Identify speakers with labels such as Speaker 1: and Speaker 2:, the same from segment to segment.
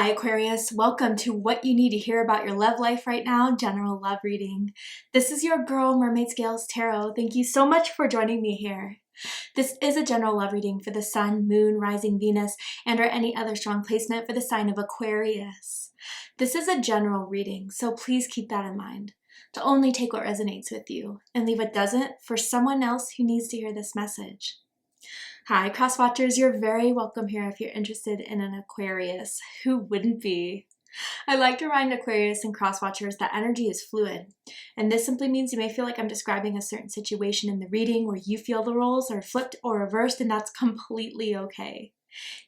Speaker 1: Hi Aquarius, welcome to What You Need to Hear About Your Love Life Right Now, General Love Reading. This is your girl, Mermaid Scales Tarot. Thank you so much for joining me here. This is a general love reading for the Sun, Moon, Rising Venus, and or any other strong placement for the sign of Aquarius. This is a general reading, so please keep that in mind. To only take what resonates with you and leave what doesn't for someone else who needs to hear this message. Hi, Cross Watchers. You're very welcome here if you're interested in an Aquarius. Who wouldn't be? I like to remind Aquarius and Cross Watchers that energy is fluid. And this simply means you may feel like I'm describing a certain situation in the reading where you feel the roles are flipped or reversed, and that's completely okay.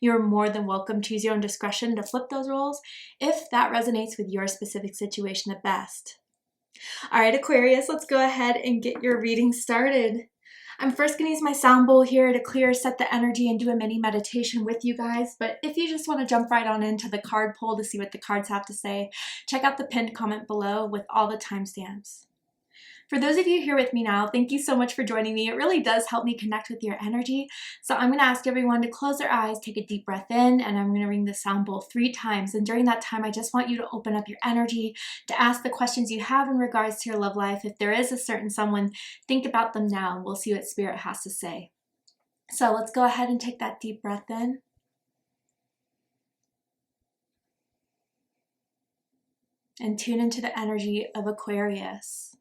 Speaker 1: You're more than welcome to use your own discretion to flip those roles if that resonates with your specific situation the best. All right, Aquarius, let's go ahead and get your reading started. I'm first going to use my sound bowl here to clear, set the energy, and do a mini meditation with you guys. But if you just want to jump right on into the card pull to see what the cards have to say, check out the pinned comment below with all the timestamps. For those of you here with me now, thank you so much for joining me. It really does help me connect with your energy. So I'm going to ask everyone to close their eyes, take a deep breath in, and I'm going to ring the sound bowl 3 times. And during that time, I just want you to open up your energy to ask the questions you have in regards to your love life. If there is a certain someone, think about them now, and we'll see what Spirit has to say. So let's go ahead and take that deep breath in. And tune into the energy of Aquarius.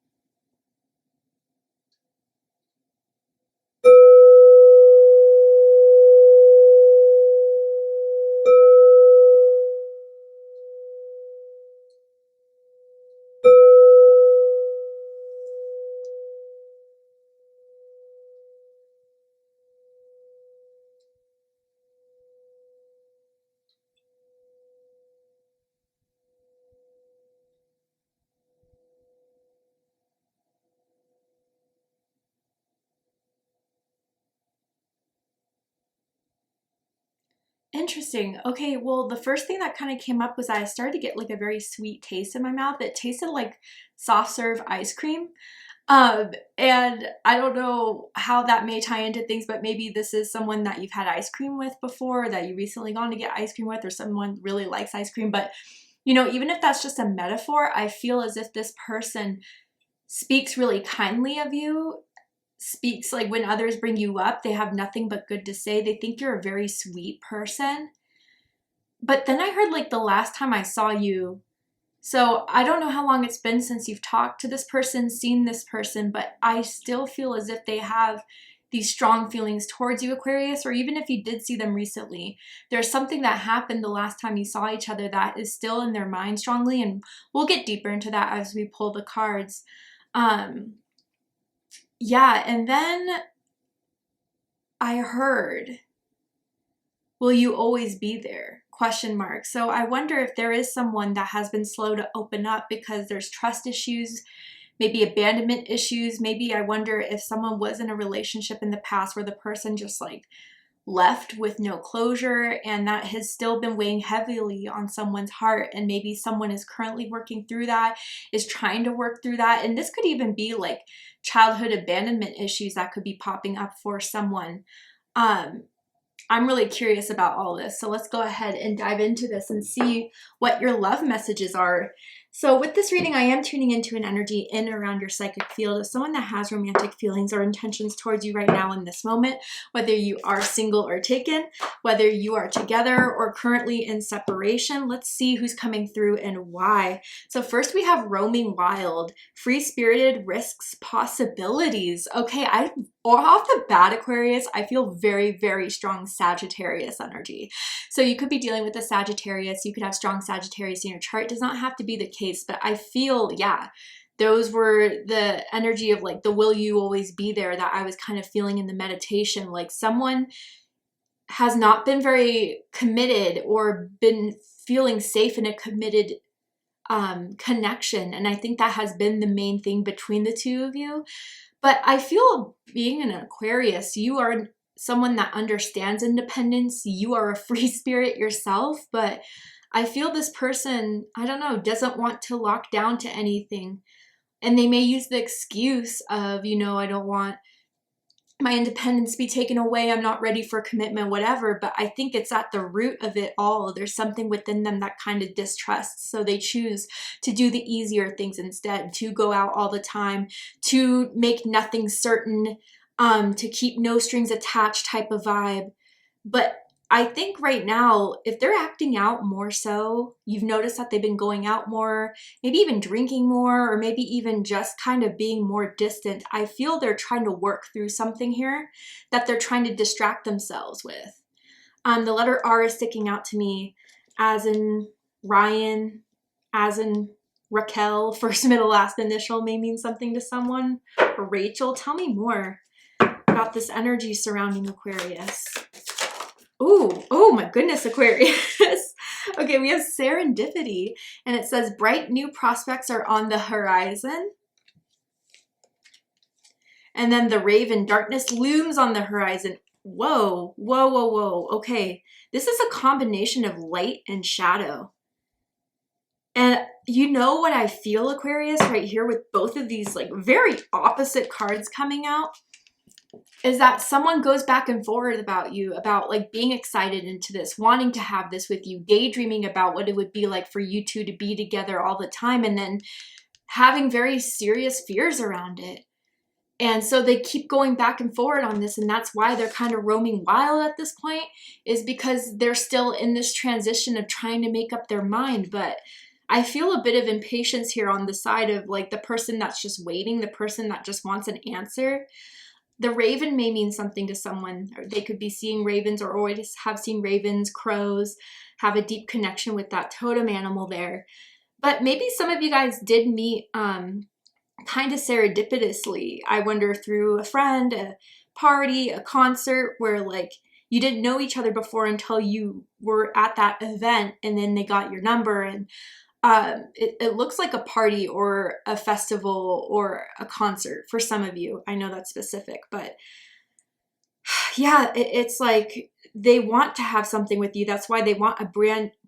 Speaker 1: Interesting. Okay, well, the first thing that kind of came up was I started to get like a very sweet taste in my mouth. It tasted like soft serve ice cream. And I don't know how that may tie into things, but maybe this is someone that you've had ice cream with before, that you recently gone to get ice cream with, or someone really likes ice cream. But, you know, even if that's just a metaphor, I feel as if this person speaks really kindly of you, speaks like when others bring you up, they have nothing but good to say. They think you're a very sweet person. But then I heard like the last time I saw you, so I don't know how long it's been since you've talked to this person, seen this person, but I still feel as if they have these strong feelings towards you, Aquarius, or even if you did see them recently, there's something that happened the last time you saw each other that is still in their mind strongly, and we'll get deeper into that as we pull the cards. Yeah, and then I heard, will you always be there? Question mark. So I wonder if there is someone that has been slow to open up because there's trust issues, maybe abandonment issues. Maybe I wonder if someone was in a relationship in the past where the person just like left with no closure, and that has still been weighing heavily on someone's heart, and maybe someone is currently working through that, is trying to work through that. And this could even be like childhood abandonment issues that could be popping up for someone. I'm really curious about all this, so let's go ahead and dive into this and see what your love messages are. So with this reading, I am tuning into an energy in and around your psychic field of someone that has romantic feelings or intentions towards you right now in this moment, whether you are single or taken, whether you are together or currently in separation. Let's see who's coming through and why. So first we have roaming wild, free-spirited, risks, possibilities. Okay, off the bat, Aquarius, I feel very, very strong Sagittarius energy. So you could be dealing with a Sagittarius. You could have strong Sagittarius in your chart. It does not have to be the case, but I feel, yeah, those were the energy of like the will you always be there that I was kind of feeling in the meditation. Like someone has not been very committed or been feeling safe in a committed connection. And I think that has been the main thing between the two of you. But I feel being an Aquarius, you are someone that understands independence. You are a free spirit yourself, but I feel this person, I don't know, doesn't want to lock down to anything. And they may use the excuse of, you know, I don't want my independence be taken away, I'm not ready for commitment, whatever. But I think it's at the root of it all. There's something within them that kind of distrusts. So they choose to do the easier things instead, to go out all the time, to make nothing certain, to keep no strings attached type of vibe. But I think right now, if they're acting out more so, you've noticed that they've been going out more, maybe even drinking more, or maybe even just kind of being more distant. I feel they're trying to work through something here that they're trying to distract themselves with. The letter R is sticking out to me, as in Ryan, as in Raquel, first, middle, last initial may mean something to someone. Or Rachel, tell me more about this energy surrounding Aquarius. Ooh, oh my goodness, Aquarius. Okay, we have serendipity, and it says bright new prospects are on the horizon. And then the raven, darkness looms on the horizon. Whoa, whoa, whoa, whoa. Okay, this is a combination of light and shadow. And you know what I feel, Aquarius, right here with both of these like very opposite cards coming out? Is that someone goes back and forth about you, about like being excited into this, wanting to have this with you, daydreaming about what it would be like for you two to be together all the time, and then having very serious fears around it. And so they keep going back and forward on this, and that's why they're kind of roaming wild at this point, is because they're still in this transition of trying to make up their mind. But I feel a bit of impatience here on the side of like the person that's just waiting, the person that just wants an answer. The raven may mean something to someone, or they could be seeing ravens or always have seen ravens, crows, have a deep connection with that totem animal there. But maybe some of you guys did meet kind of serendipitously. I wonder through a friend, a party, a concert where like you didn't know each other before until you were at that event, and then they got your number, and it looks like a party or a festival or a concert for some of you. I know that's specific, but yeah, it's like they want to have something with you. That's why they want a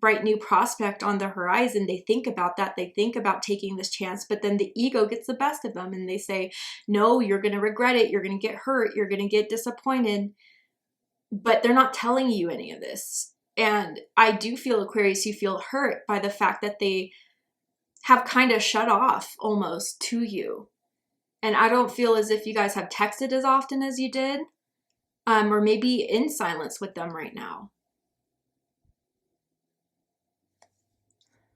Speaker 1: bright new prospect on the horizon. They think about that. They think about taking this chance, but then the ego gets the best of them and they say, no, you're going to regret it. You're going to get hurt. You're going to get disappointed. But they're not telling you any of this. And I do feel, Aquarius, you feel hurt by the fact that they have kind of shut off almost to you. And I don't feel as if you guys have texted as often as you did, or maybe in silence with them right now.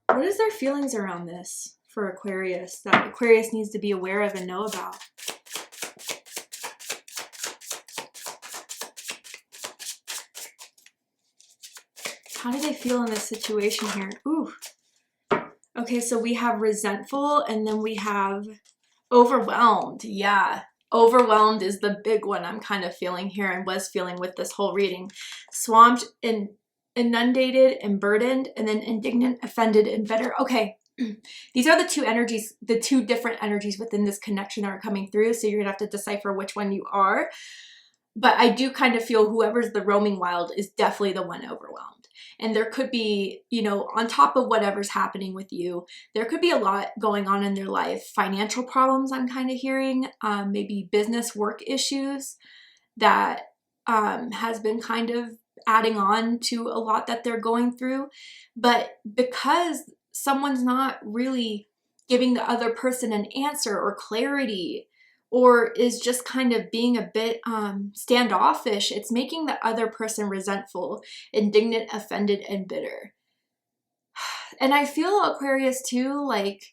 Speaker 1: What is their feelings around this for Aquarius that Aquarius needs to be aware of and know about? How do they feel in this situation here? Ooh. Okay, so we have resentful and then we have overwhelmed. Yeah, overwhelmed is the big one I'm kind of feeling here and was feeling with this whole reading. Swamped and inundated and burdened, and then indignant, offended, and bitter. Okay, these are the two energies, the two different energies within this connection that are coming through. So you're gonna have to decipher which one you are. But I do kind of feel whoever's the roaming wild is definitely the one overwhelmed. And there could be, you know, on top of whatever's happening with you, there could be a lot going on in their life. Financial problems I'm kind of hearing, maybe business work issues that has been kind of adding on to a lot that they're going through. But because someone's not really giving the other person an answer or clarity, or is just kind of being a bit standoffish, it's making the other person resentful, indignant, offended, and bitter. And I feel, Aquarius, too, like,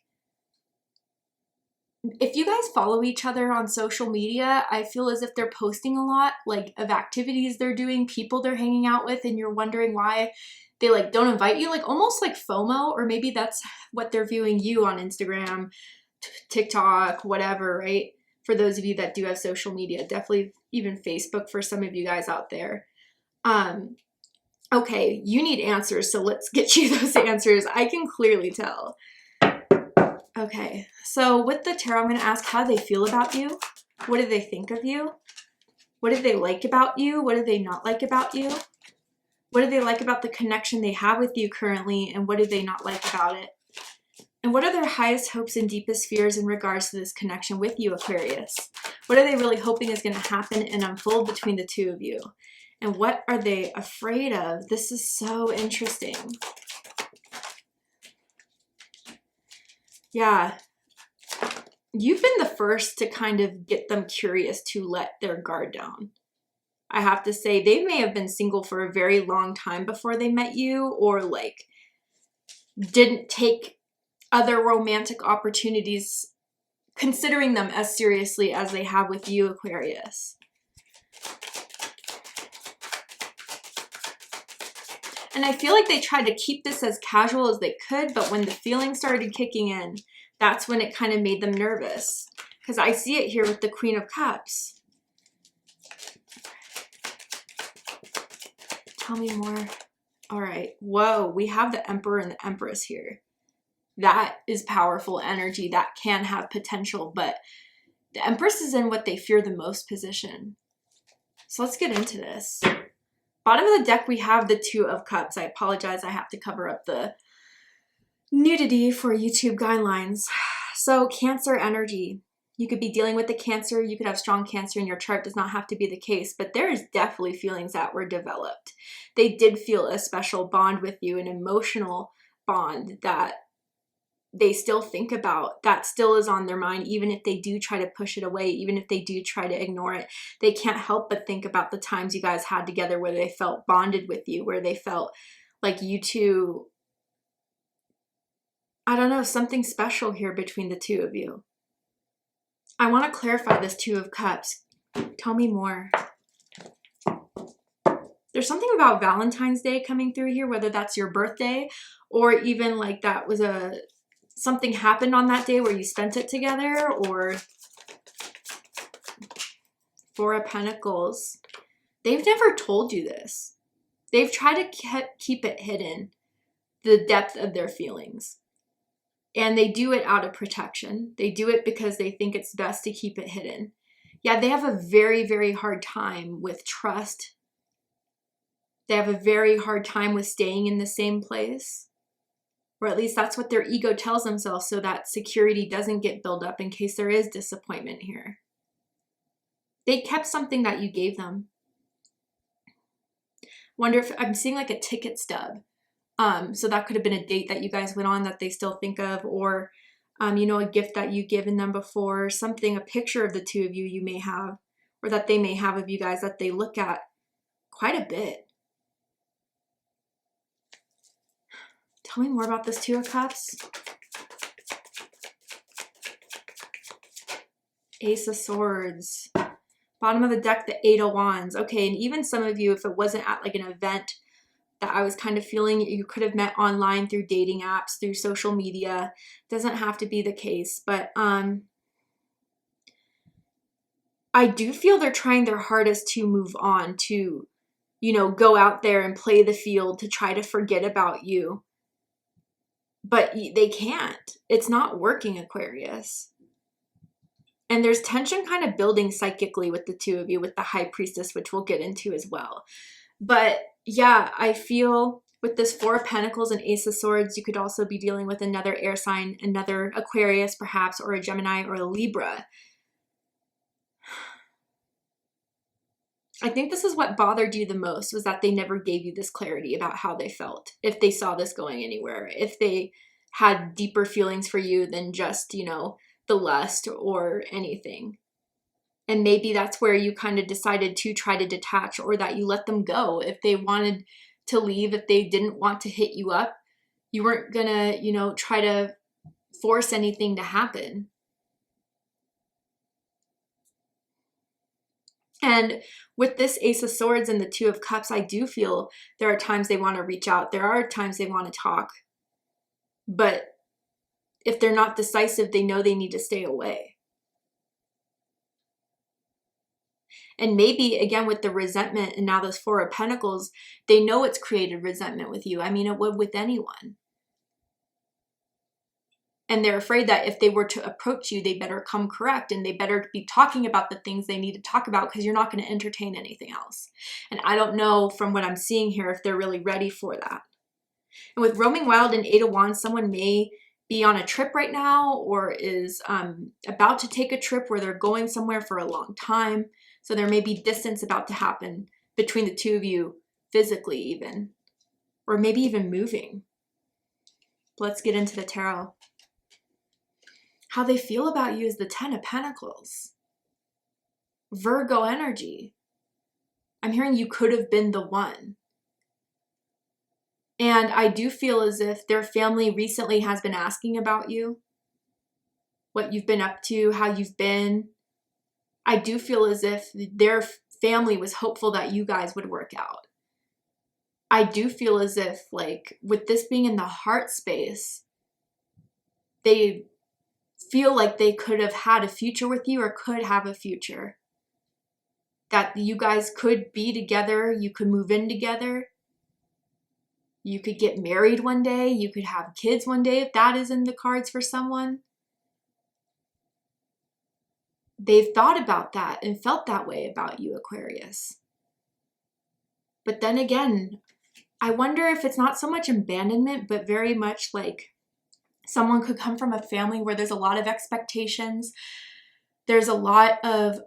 Speaker 1: if you guys follow each other on social media, I feel as if they're posting a lot, like, of activities they're doing, people they're hanging out with, and you're wondering why they, like, don't invite you, like, almost like FOMO, or maybe that's what they're viewing you on Instagram, TikTok, whatever, right? For those of you that do have social media, definitely even Facebook for some of you guys out there. Okay, you need answers, so let's get you those answers. I can clearly tell. Okay, so with the tarot, I'm going to ask how they feel about you. What do they think of you? What do they like about you? What do they not like about you? What do they like about the connection they have with you currently, and what do they not like about it? And what are their highest hopes and deepest fears in regards to this connection with you, Aquarius? What are they really hoping is going to happen and unfold between the two of you? And what are they afraid of? This is so interesting. Yeah. You've been the first to kind of get them curious to let their guard down. I have to say, they may have been single for a very long time before they met you, or like didn't take other romantic opportunities, considering them as seriously as they have with you, Aquarius. And I feel like they tried to keep this as casual as they could, but when the feelings started kicking in, that's when it kind of made them nervous. Because I see it here with the Queen of Cups. Tell me more. All right. Whoa, we have the Emperor and the Empress here. That is powerful energy. That can have potential, but the Empress is in what they fear the most position. So let's get into this. Bottom of the deck, we have the Two of Cups. I apologize. I have to cover up the nudity for YouTube guidelines. So Cancer energy. You could be dealing with the Cancer. You could have strong Cancer in your chart. Does not have to be the case, but there is definitely feelings that were developed. They did feel a special bond with you, an emotional bond that they still think about, that still is on their mind, even if they do try to push it away, even if they do try to ignore it. They can't help but think about the times you guys had together where they felt bonded with you, where they felt like you two, I don't know, something special here between the two of you. I want to clarify this Two of Cups. Tell me more. There's something about Valentine's Day coming through here, whether that's your birthday or even like that was something happened on that day where you spent it together, or Four of Pentacles. They've never told you this. They've tried to keep it hidden, the depth of their feelings. And they do it out of protection. They do it because they think it's best to keep it hidden. Yeah, they have a very, very hard time with trust. They have a very hard time with staying in the same place. Or at least that's what their ego tells themselves, so that security doesn't get built up in case there is disappointment here. They kept something that you gave them. Wonder if I'm seeing like a ticket stub. So that could have been a date that you guys went on that they still think of, or, you know, a gift that you've given them before, something, a picture of the two of you may have, or that they may have of you guys that they look at quite a bit. Tell me more about this Two of Cups. Ace of Swords. Bottom of the deck, the Eight of Wands. Okay, and even some of you, if it wasn't at like an event that I was kind of feeling, you could have met online through dating apps, through social media. Doesn't have to be the case, but I do feel they're trying their hardest to move on, to, you know, go out there and play the field, to try to forget about you. But they can't. It's not working, Aquarius. And there's tension kind of building psychically with the two of you, with the High Priestess, which we'll get into as well. But yeah, I feel with this Four of Pentacles and Ace of Swords, you could also be dealing with another air sign, another Aquarius perhaps, or a Gemini or a Libra. I think this is what bothered you the most, was that they never gave you this clarity about how they felt, if they saw this going anywhere, if they had deeper feelings for you than just, you know, the lust or anything. And maybe that's where you kind of decided to try to detach, or that you let them go. If they wanted to leave, if they didn't want to hit you up, you weren't gonna, you know, try to force anything to happen. And with this Ace of Swords and the Two of Cups, I do feel there are times they want to reach out. There are times they want to talk. But if they're not decisive, they know they need to stay away. And maybe, again, with the resentment and now this Four of Pentacles, they know it's created resentment with you. I mean, it would with anyone. And they're afraid that if they were to approach you, they better come correct, and they better be talking about the things they need to talk about, because you're not going to entertain anything else. And I don't know from what I'm seeing here if they're really ready for that. And with Roaming Wild and Eight of Wands, someone may be on a trip right now, or is about to take a trip where they're going somewhere for a long time. So there may be distance about to happen between the two of you, physically even, or maybe even moving. Let's get into the tarot. How they feel about you is the Ten of Pentacles. Virgo energy. I'm hearing you could have been the one. And I do feel as if their family recently has been asking about you, what you've been up to, how you've been. I do feel as if their family was hopeful that you guys would work out. I do feel as if, like, with this being in the heart space, they feel like they could have had a future with you, or could have a future. That you guys could be together, you could move in together, you could get married one day, you could have kids one day if that is in the cards for someone. They've thought about that and felt that way about you, Aquarius. But then again, I wonder if it's not so much abandonment, but very much like someone could come from a family where there's a lot of expectations. There's a lot of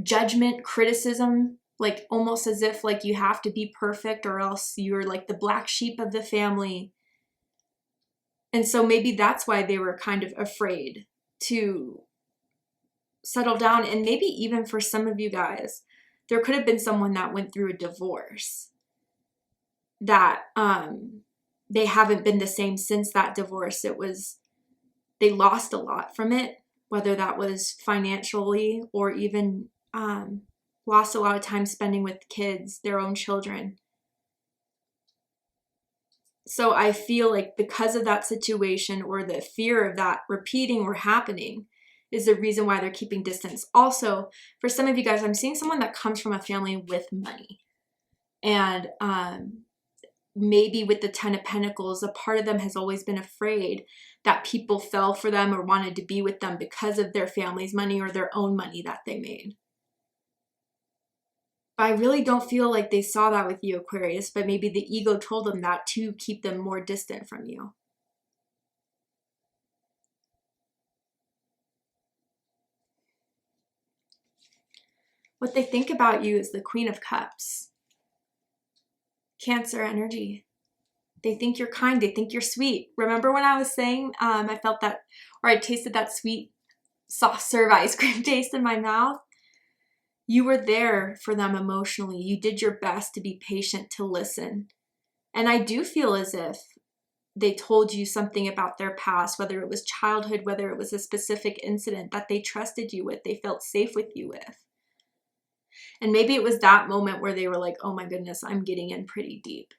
Speaker 1: judgment, criticism, like almost as if like you have to be perfect or else you're like the black sheep of the family. And so maybe that's why they were kind of afraid to settle down. And maybe even for some of you guys, there could have been someone that went through a divorce that they haven't been the same since that divorce. They lost a lot from it, whether that was financially or even lost a lot of time spending with kids, their own children. So I feel like because of that situation, or the fear of that repeating or happening, is the reason why they're keeping distance. Also, for some of you guys, I'm seeing someone that comes from a family with money. And maybe with the Ten of Pentacles, a part of them has always been afraid that people fell for them or wanted to be with them because of their family's money or their own money that they made. But I really don't feel like they saw that with you, Aquarius, but maybe the ego told them that to keep them more distant from you. What they think about you is the Queen of Cups. Cancer energy. They think you're kind. They think you're sweet. Remember when I was saying I felt that, or I tasted that sweet, soft serve ice cream taste in my mouth? You were there for them emotionally. You did your best to be patient, to listen. And I do feel as if they told you something about their past, whether it was childhood, whether it was a specific incident that they trusted you with, they felt safe with you with. And maybe it was that moment where they were like, oh my goodness, I'm getting in pretty deep.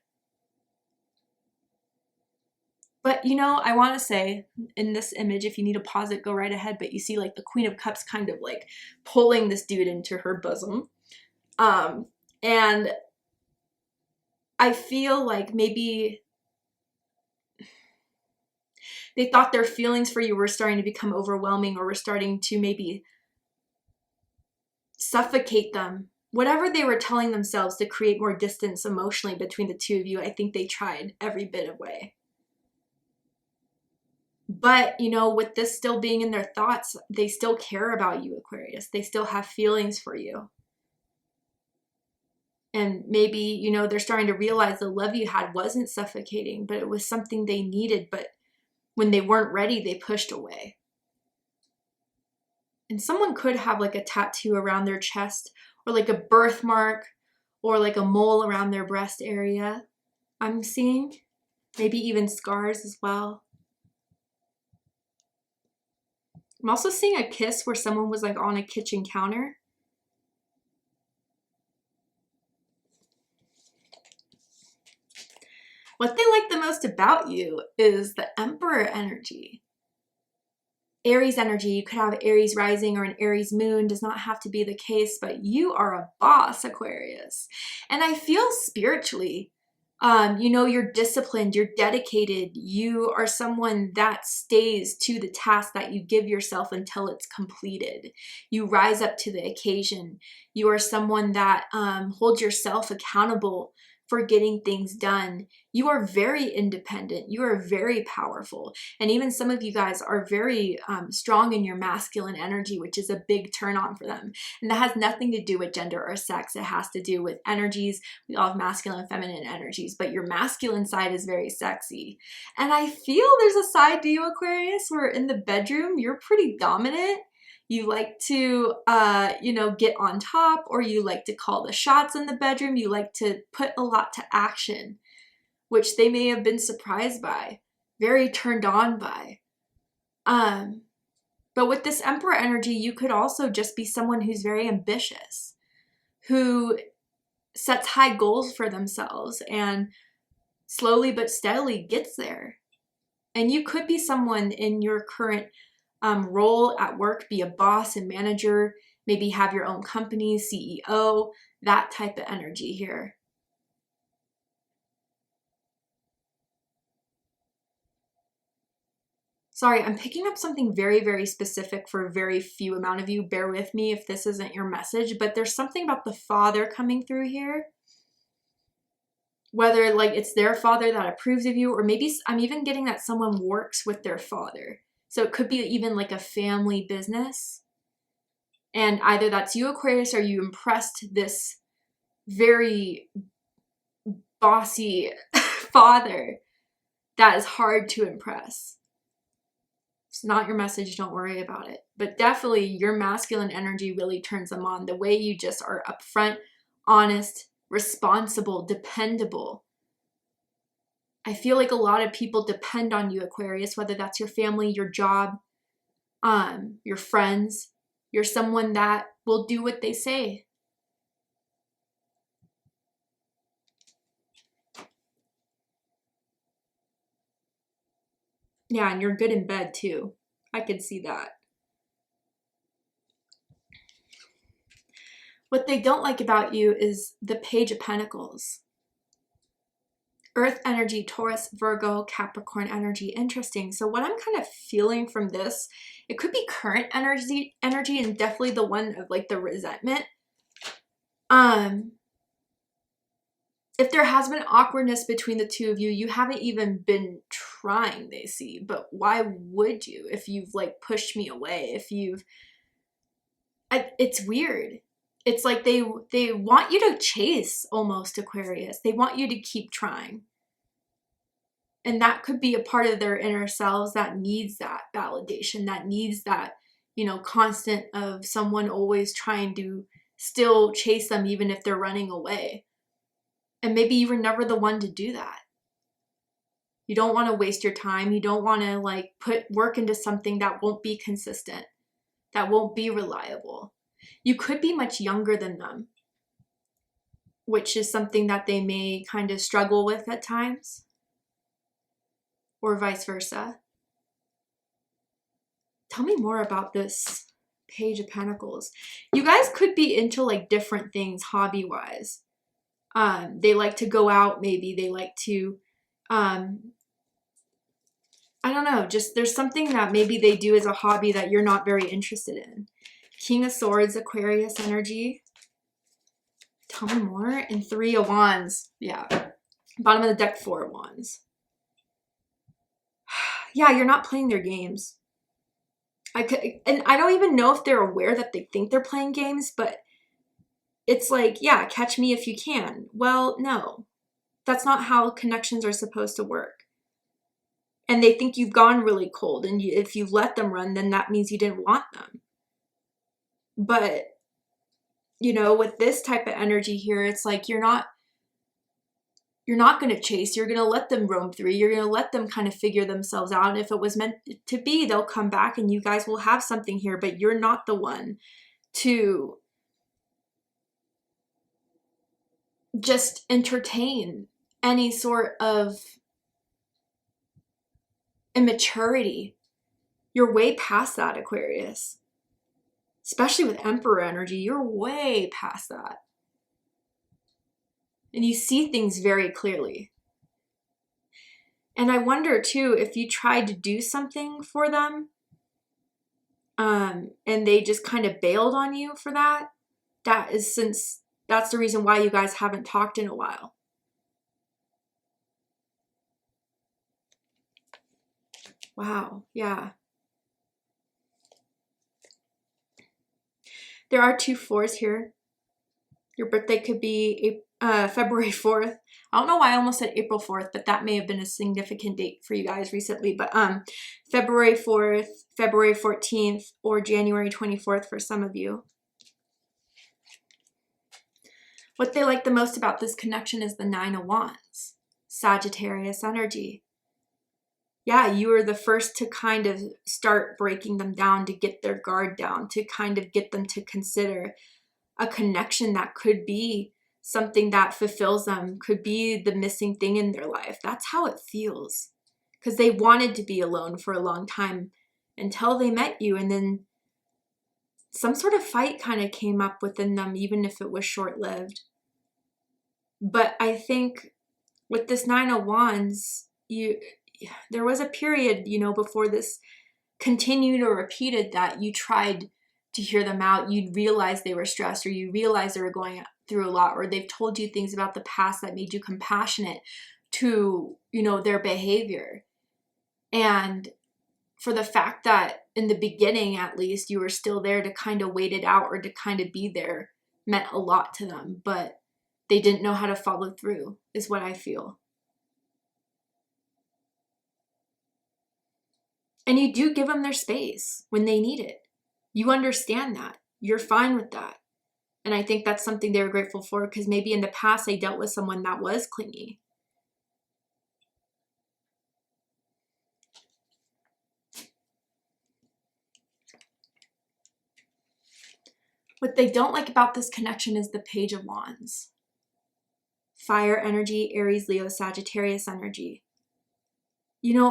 Speaker 1: But, you know, I want to say in this image, if you need to pause it, go right ahead. But you see like the Queen of Cups kind of like pulling this dude into her bosom. And I feel like maybe they thought their feelings for you were starting to become overwhelming, or were starting to maybe suffocate them. Whatever they were telling themselves to create more distance emotionally between the two of you, I think they tried every bit of way. But, you know, with this still being in their thoughts, they still care about you, Aquarius. They still have feelings for you. And maybe, you know, they're starting to realize the love you had wasn't suffocating, but it was something they needed. But when they weren't ready, they pushed away. And someone could have like a tattoo around their chest, or like a birthmark, or like a mole around their breast area. I'm seeing maybe even scars as well. I'm also seeing a kiss where someone was like on a kitchen counter. What they like the most about you is the Emperor energy. Aries energy. You could have Aries rising or an Aries moon. Does not have to be the case, but you are a boss, Aquarius. And I feel spiritually, you know, you're disciplined, you're dedicated, you are someone that stays to the task that you give yourself until it's completed. You rise up to the occasion. You are someone that holds yourself accountable for getting things done. You are very independent. You are very powerful. And even some of you guys are very strong in your masculine energy, which is a big turn on for them. And that has nothing to do with gender or sex. It has to do with energies. We all have masculine and feminine energies, but your masculine side is very sexy. And I feel there's a side to you, Aquarius, where in the bedroom, you're pretty dominant. You like to, you know, get on top, or you like to call the shots in the bedroom. You like to put a lot to action, which they may have been surprised by, very turned on by. But with this Emperor energy, you could also just be someone who's very ambitious, who sets high goals for themselves and slowly but steadily gets there. And you could be someone in your current role at work, be a boss and manager, maybe have your own company, CEO, that type of energy here. Sorry, I'm picking up something very, very specific for a very few amount of you. Bear with me if this isn't your message, but there's something about the father coming through here. Whether like it's their father that approves of you, or maybe I'm even getting that someone works with their father. So it could be even like a family business. And either that's you, Aquarius, or you impressed this very bossy father that is hard to impress. It's not your message, don't worry about it. But definitely your masculine energy really turns them on. The way you just are upfront, honest, responsible, dependable. I feel like a lot of people depend on you, Aquarius, whether that's your family, your job, your friends. You're someone that will do what they say. Yeah, and you're good in bed too. I could see that. What they don't like about you is the Page of Pentacles. Earth energy, Taurus, Virgo, Capricorn energy. Interesting. So what I'm kind of feeling from this, it could be current energy and definitely the one of like the resentment. If there has been awkwardness between the two of you, you haven't even been trying, they see. But why would you if you've like pushed me away? If you've... it's weird. It's like they want you to chase almost, Aquarius. They want you to keep trying. And that could be a part of their inner selves that needs that validation, that needs that, you know, constant of someone always trying to still chase them even if they're running away. And maybe you were never the one to do that. You don't want to waste your time. You don't want to like put work into something that won't be consistent, that won't be reliable. You could be much younger than them, which is something that they may kind of struggle with at times, or vice versa. Tell me more about this Page of Pentacles. You guys could be into like different things hobby-wise. They like to go out, maybe they like to, I don't know, just there's something that maybe they do as a hobby that you're not very interested in. King of Swords, Aquarius energy. Tell me more. And Three of Wands. Yeah. Bottom of the deck, Four of Wands. Yeah, you're not playing their games. And I don't even know if they're aware that they think they're playing games, but it's like, yeah, catch me if you can. Well, no. That's not how connections are supposed to work. And they think you've gone really cold, and if you let them run, then that means you didn't want them. But, you know, with this type of energy here, it's like you're not going to chase. You're going to let them roam through. You're going to let them kind of figure themselves out. And if it was meant to be, they'll come back and you guys will have something here, but you're not the one to just entertain any sort of immaturity. You're way past that, Aquarius. Especially with Emperor energy, you're way past that. And you see things very clearly. And I wonder too, if you tried to do something for them, and they just kind of bailed on you for that, that's the reason why you guys haven't talked in a while. Wow. Yeah. There are 2 4s here. Your birthday could be February 4th. I don't know why I almost said April 4th, but that may have been a significant date for you guys recently. But February 4th, February 14th, or January 24th for some of you. What they like the most about this connection is the 9 of Wands, Sagittarius energy. Yeah, you were the first to kind of start breaking them down, to get their guard down, to kind of get them to consider a connection that could be something that fulfills them, could be the missing thing in their life. That's how it feels. Because they wanted to be alone for a long time until they met you, and then some sort of fight kind of came up within them, even if it was short-lived. But I think with this 9 of Wands, there was a period, before this continued or repeated, that you tried to hear them out. You'd realize they were stressed, or you realized they were going through a lot, or they've told you things about the past that made you compassionate to, their behavior. And for the fact that in the beginning, at least, you were still there to kind of wait it out or to kind of be there meant a lot to them, but they didn't know how to follow through, is what I feel. And you do give them their space when they need it. You understand that. You're fine with that. And I think that's something they were grateful for, because maybe in the past they dealt with someone that was clingy. What they don't like about this connection is the Page of Wands. Fire energy, Aries, Leo, Sagittarius energy.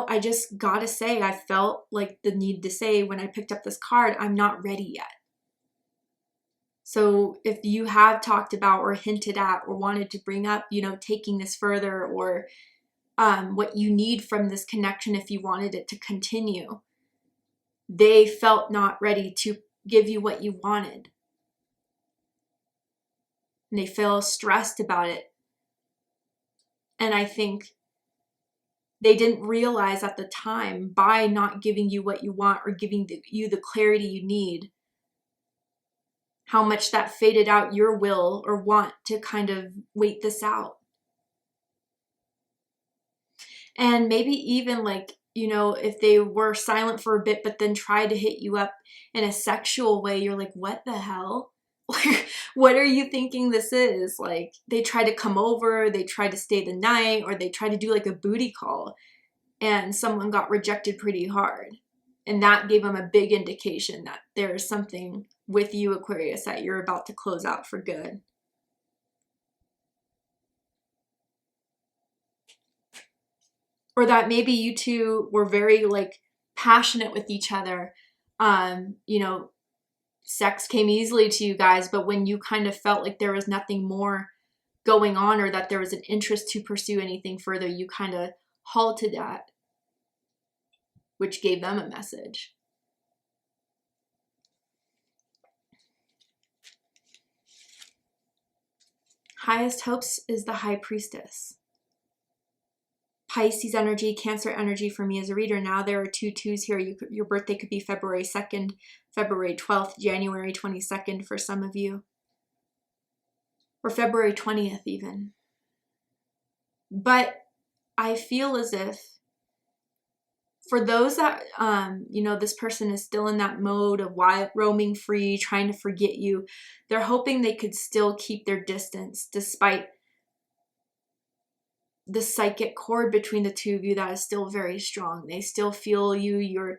Speaker 1: I just gotta say, I felt like the need to say when I picked up this card, I'm not ready yet. So if you have talked about or hinted at or wanted to bring up, taking this further, or what you need from this connection if you wanted it to continue, they felt not ready to give you what you wanted. And they feel stressed about it. And I think they didn't realize at the time, by not giving you what you want or giving you the clarity you need, how much that faded out your will or want to kind of wait this out. And maybe even if they were silent for a bit, but then tried to hit you up in a sexual way, you're like, what the hell? Like, what are you thinking this is? Like, they tried to come over, they tried to stay the night, or they tried to do like a booty call, and someone got rejected pretty hard. And that gave them a big indication that there's something with you, Aquarius, that you're about to close out for good. Or that maybe you two were very passionate with each other. Sex came easily to you guys, but when you kind of felt like there was nothing more going on, or that there was an interest to pursue anything further, you kind of halted that, which gave them a message. Highest hopes is the High Priestess. Pisces energy, Cancer energy for me as a reader. Now there are 2 2s here. Your birthday could be February 2nd, February 12th, January 22nd for some of you. Or February 20th even. But I feel as if for those that, this person is still in that mode of roaming free, trying to forget you, they're hoping they could still keep their distance despite the psychic cord between the two of you that is still very strong. They still feel you. Your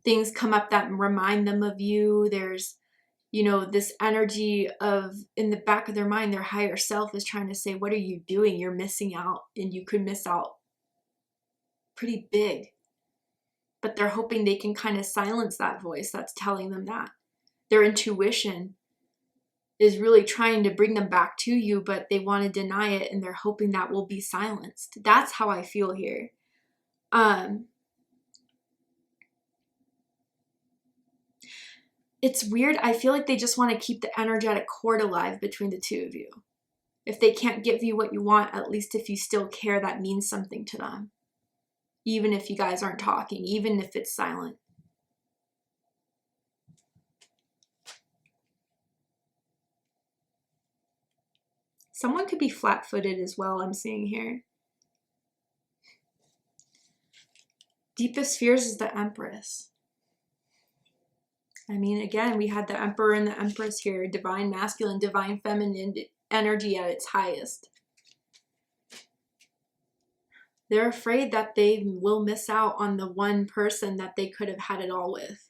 Speaker 1: things come up that remind them of you. There's, this energy of, in the back of their mind, their higher self is trying to say, what are you doing? You're missing out, and you could miss out pretty big. But they're hoping they can kind of silence that voice that's telling them that. Their intuition is really trying to bring them back to you, but they want to deny it, and they're hoping that will be silenced. That's how I feel here. It's weird. I feel like they just want to keep the energetic cord alive between the two of you. If they can't give you what you want, at least if you still care, that means something to them. even if you guys aren't talking, even if it's silent. Someone could be flat-footed as well, I'm seeing here. Deepest fears is the Empress. I mean, again, we had the Emperor and the Empress here. Divine masculine, divine feminine energy at its highest. They're afraid that they will miss out on the one person that they could have had it all with.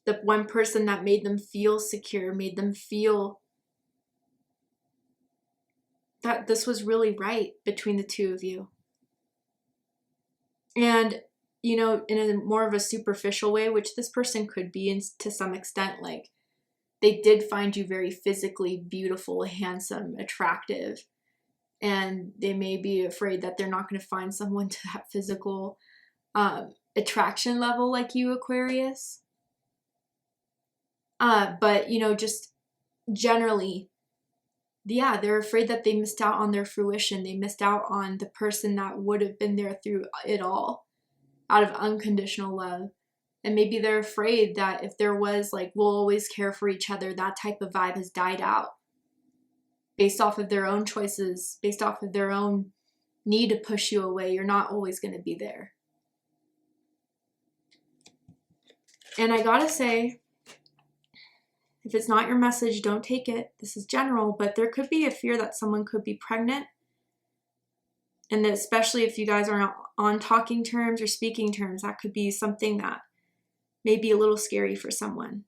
Speaker 1: The one person that made them feel secure, made them feel that this was really right between the two of you. And, you know, in a more of a superficial way, which this person could be in, to some extent, like, they did find you very physically beautiful, handsome, attractive. And they may be afraid that they're not going to find someone to that physical attraction level like you, Aquarius. But, you know, just generally, yeah, they're afraid that they missed out on their fruition. They missed out on the person that would have been there through it all out of unconditional love. And maybe they're afraid that if there was like, we'll always care for each other, that type of vibe has died out based off of their own choices, based off of their own need to push you away. You're not always going to be there. And I gotta say, if it's not your message, don't take it. This is general, but there could be a fear that someone could be pregnant. And that especially if you guys aren't on talking terms or speaking terms, that could be something that may be a little scary for someone.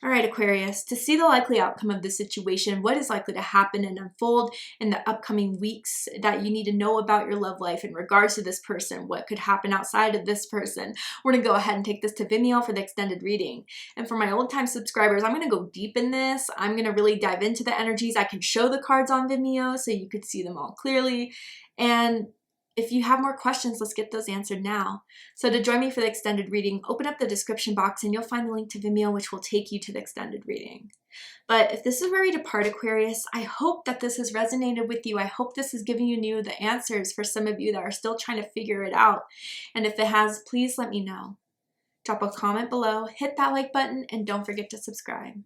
Speaker 1: All right, Aquarius, to see the likely outcome of this situation, what is likely to happen and unfold in the upcoming weeks that you need to know about your love life in regards to this person, what could happen outside of this person, we're going to go ahead and take this to Vimeo for the extended reading. And for my old-time subscribers, I'm going to go deep in this. I'm going to really dive into the energies. I can show the cards on Vimeo so you could see them all clearly. And if you have more questions, let's get those answered now. So to join me for the extended reading, open up the description box and you'll find the link to Vimeo, which will take you to the extended reading. But if this is where we depart, Aquarius, I hope that this has resonated with you. I hope this has given you the answers for some of you that are still trying to figure it out. And if it has, please let me know. Drop a comment below, hit that like button, and don't forget to subscribe.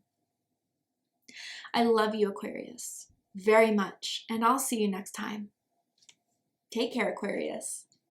Speaker 1: I love you, Aquarius, very much, and I'll see you next time. Take care, Aquarius.